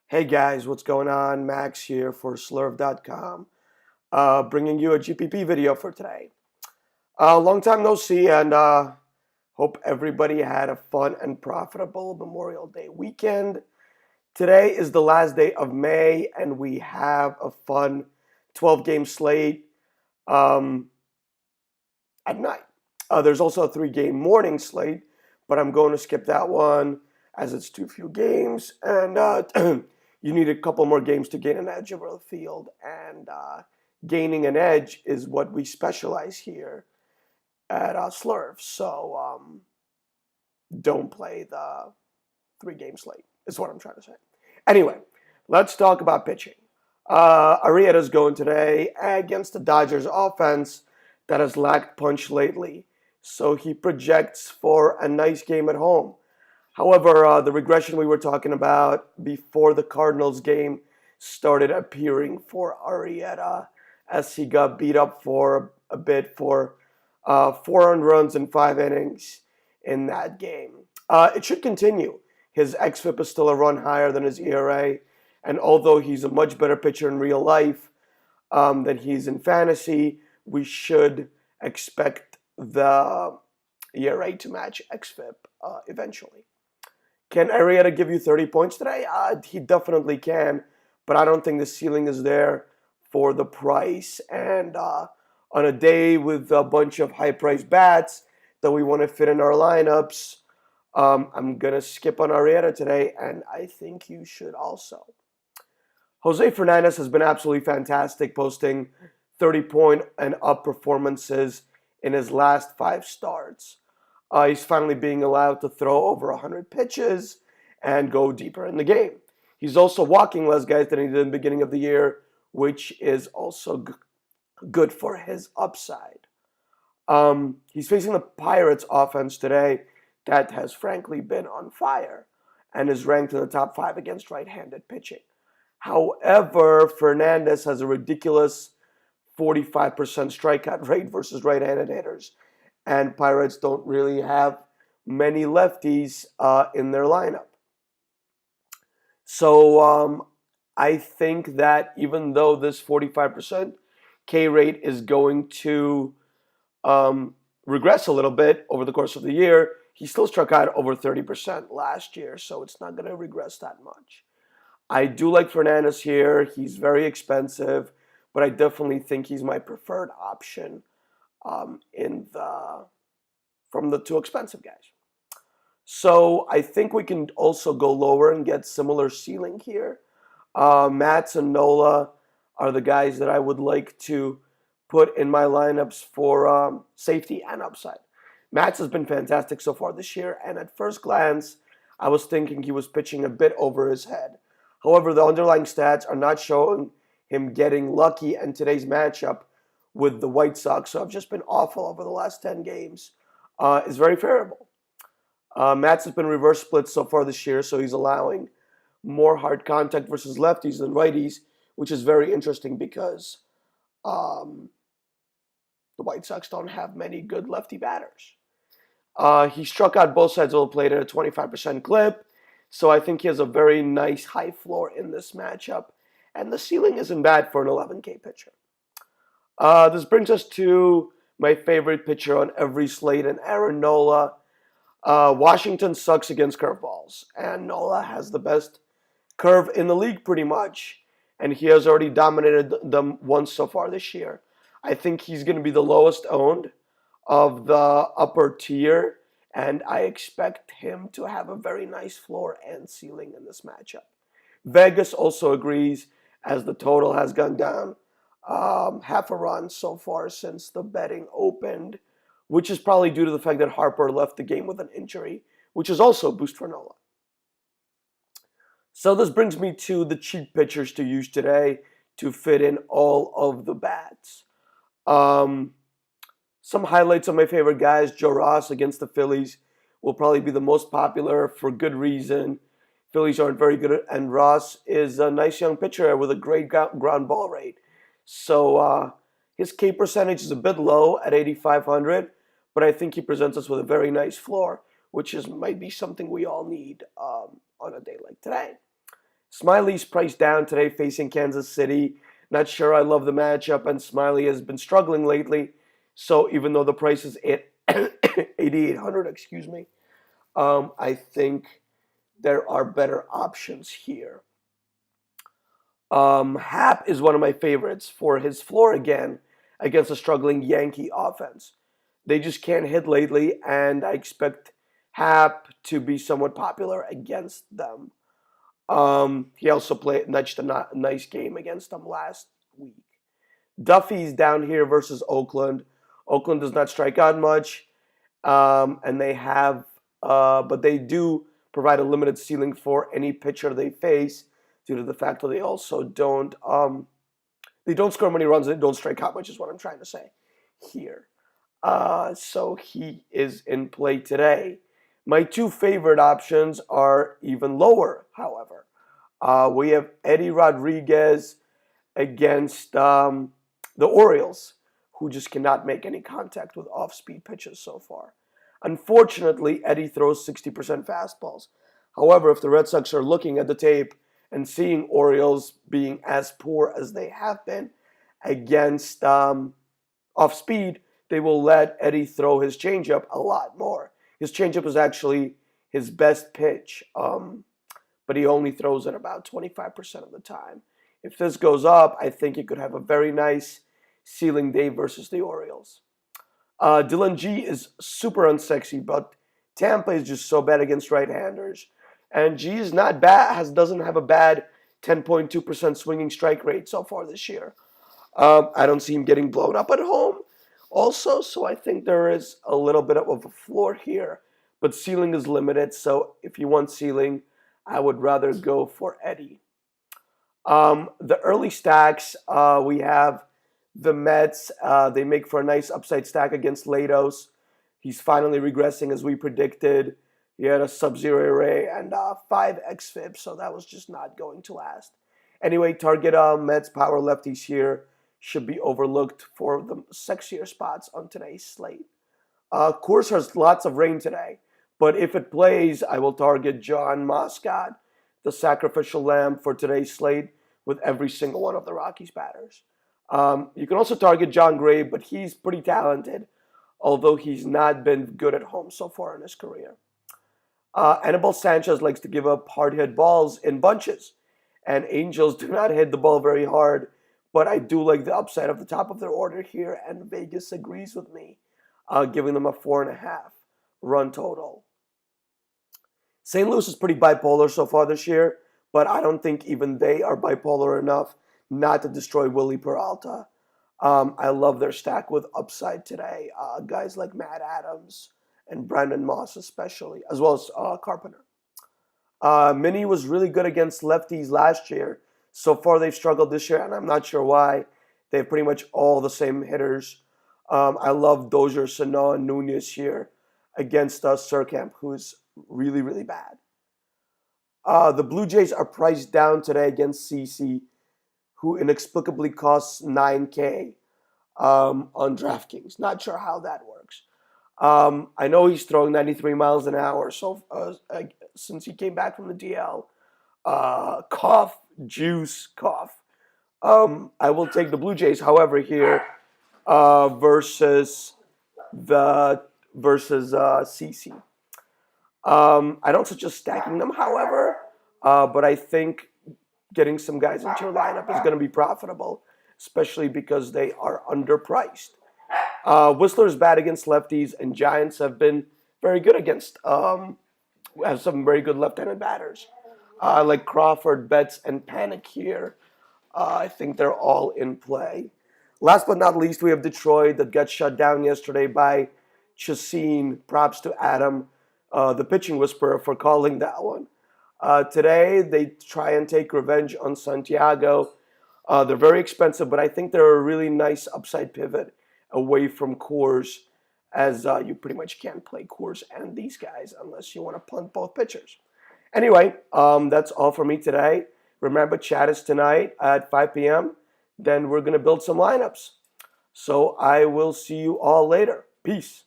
Hey guys, what's going on? Max here for slurv.com, bringing you a GPP video for today. Long time no see, and hope everybody had a fun and profitable Memorial Day weekend. Today is the last day of May, and we have a fun 12-game slate um, at night. There's also a 3-game morning slate, but I'm going to skip that one as it's too few games, and you need a couple more games to gain an edge over the field, and gaining an edge is what we specialize here at Slurv. So don't play the 3-game slate, is what I'm trying to say. Anyway, let's talk about pitching. Arrieta's going today against the Dodgers offense that has lacked punch lately. So he projects for a nice game at home. However, the regression we were talking about before the Cardinals game started appearing for Arrieta as he got beat up for a bit for 4 earned runs in 5 innings in that game. It should continue. His xFIP is still a run higher than his ERA, and although he's a much better pitcher in real life than he's in fantasy, we should expect the ERA to match xFIP eventually. Can Arrieta give you 30 points today? He definitely can, but I don't think the ceiling is there for the price. And on a day with a bunch of high-priced bats that we want to fit in our lineups, I'm going to skip on Arrieta today, and I think you should also. Jose Fernandez has been absolutely fantastic, posting 30-point and up performances in his last 5 starts. He's finally being allowed to throw over 100 pitches and go deeper in the game. He's also walking less guys than he did in the beginning of the year, which is also good for his upside. He's facing the Pirates offense today that has frankly been on fire and is ranked in the top 5 against right-handed pitching. However, Fernandez has a ridiculous 45% strikeout rate versus right-handed hitters. And Pirates don't really have many lefties in their lineup. So I think that even though this 45% K rate is going to regress a little bit over the course of the year, he still struck out over 30% last year, so it's not going to regress that much. I do like Fernandez here. He's very expensive, but I definitely think he's my preferred option from the 2 expensive guys. So I think we can also go lower and get similar ceiling here. Matz and Nola are the guys that I would like to put in my lineups for safety and upside. Matz has been fantastic so far this year, and at first glance, I was thinking he was pitching a bit over his head. However, the underlying stats are not showing him getting lucky, and today's matchup with the White Sox, so I've just been awful over the last 10 games, is very favorable. Matz has been reverse split so far this year, so he's allowing more hard contact versus lefties than righties, which is very interesting because the White Sox don't have many good lefty batters. He struck out both sides of the plate at a 25% clip, so I think he has a very nice high floor in this matchup, and the ceiling isn't bad for an 11K pitcher. This brings us to my favorite pitcher on every slate, and Aaron Nola. Washington sucks against curveballs, and Nola has the best curve in the league pretty much, and he has already dominated them once so far this year. I think he's going to be the lowest owned of the upper tier, and I expect him to have a very nice floor and ceiling in this matchup. Vegas also agrees, as the total has gone down half a run so far since the betting opened, which is probably due to the fact that Harper left the game with an injury, which is also a boost for Nola. So this brings me to the cheap pitchers to use today to fit in all of the bats. Some highlights of my favorite guys. Joe Ross against the Phillies will probably be the most popular for good reason. Phillies aren't very good, and Ross is a nice young pitcher with a great ground ball rate. So his K percentage is a bit low at 8,500, but I think he presents us with a very nice floor, which might be something we all need on a day like today. Smiley's priced down today facing Kansas City. Not sure I love the matchup, and Smiley has been struggling lately. So even though the price is at 8,800, excuse me, I think there are better options here. Hap is one of my favorites for his floor again against a struggling Yankee offense. They just can't hit lately, and I expect Hap to be somewhat popular against them. He also nudged a nice game against them last week. Duffy's down here versus Oakland. Oakland does not strike out much, and but they do provide a limited ceiling for any pitcher they face due to the fact that they also don't score many runs and they don't strike out much is what I'm trying to say here. So he is in play today. My two favorite options are even lower, however. We have Eddie Rodriguez against the Orioles, who just cannot make any contact with off-speed pitches so far. Unfortunately, Eddie throws 60% fastballs. However, if the Red Sox are looking at the tape and seeing Orioles being as poor as they have been against off-speed, they will let Eddie throw his changeup a lot more. His changeup is actually his best pitch, but he only throws it about 25% of the time. If this goes up, I think he could have a very nice ceiling day versus the Orioles. Dillon Gee is super unsexy, but Tampa is just so bad against right-handers. And Gee is not bad, doesn't have a bad 10.2% swinging strike rate so far this year. I don't see him getting blown up at home also, so I think there is a little bit of a floor here. But ceiling is limited, so if you want ceiling, I would rather go for Eddie. The early stacks, we have the Mets. They make for a nice upside stack against Latos. He's finally regressing as we predicted. He had a sub-zero ERA and 5 xFIP, so that was just not going to last. Anyway, target Mets power lefties here should be overlooked for the sexier spots on today's slate. Coors has lots of rain today, but if it plays, I will target John Moscott, the sacrificial lamb for today's slate, with every single one of the Rockies batters. You can also target John Gray, but he's pretty talented, although he's not been good at home so far in his career. Anibal Sanchez likes to give up hard-hit balls in bunches, and Angels do not hit the ball very hard, but I do like the upside of the top of their order here, and Vegas agrees with me, giving them a 4.5 run total. St. Louis is pretty bipolar so far this year, but I don't think even they are bipolar enough not to destroy Willie Peralta. I love their stack with upside today. Guys like Matt Adams and Brandon Moss especially, as well as Carpenter. Minnie was really good against lefties last year. So far they've struggled this year, and I'm not sure why. They have pretty much all the same hitters. I love Dozier, Sano, and Nunez here against Surkamp, who's really, really bad. The Blue Jays are priced down today against CC, who inexplicably costs $9K on DraftKings. Not sure how that works. I know he's throwing 93 miles an hour since he came back from the DL. Cough, juice, cough. I will take the Blue Jays, however, here versus CC. I don't suggest stacking them, however, but I think getting some guys into your lineup is going to be profitable, especially because they are underpriced. Whistler's bad against lefties, and Giants have been very good against, have some very good left-handed batters. Like Crawford, Betts, and Panic here. I think they're all in play. Last but not least, we have Detroit that got shut down yesterday by Chacin. Props to Adam, the pitching whisperer, for calling that one. Today, they try and take revenge on Santiago. They're very expensive, but I think they're a really nice upside pivot away from Coors, as you pretty much can't play Coors and these guys unless you want to punt both pitchers. Anyway, that's all for me today. Remember, chat is tonight at 5 p.m. Then we're going to build some lineups. So I will see you all later. Peace.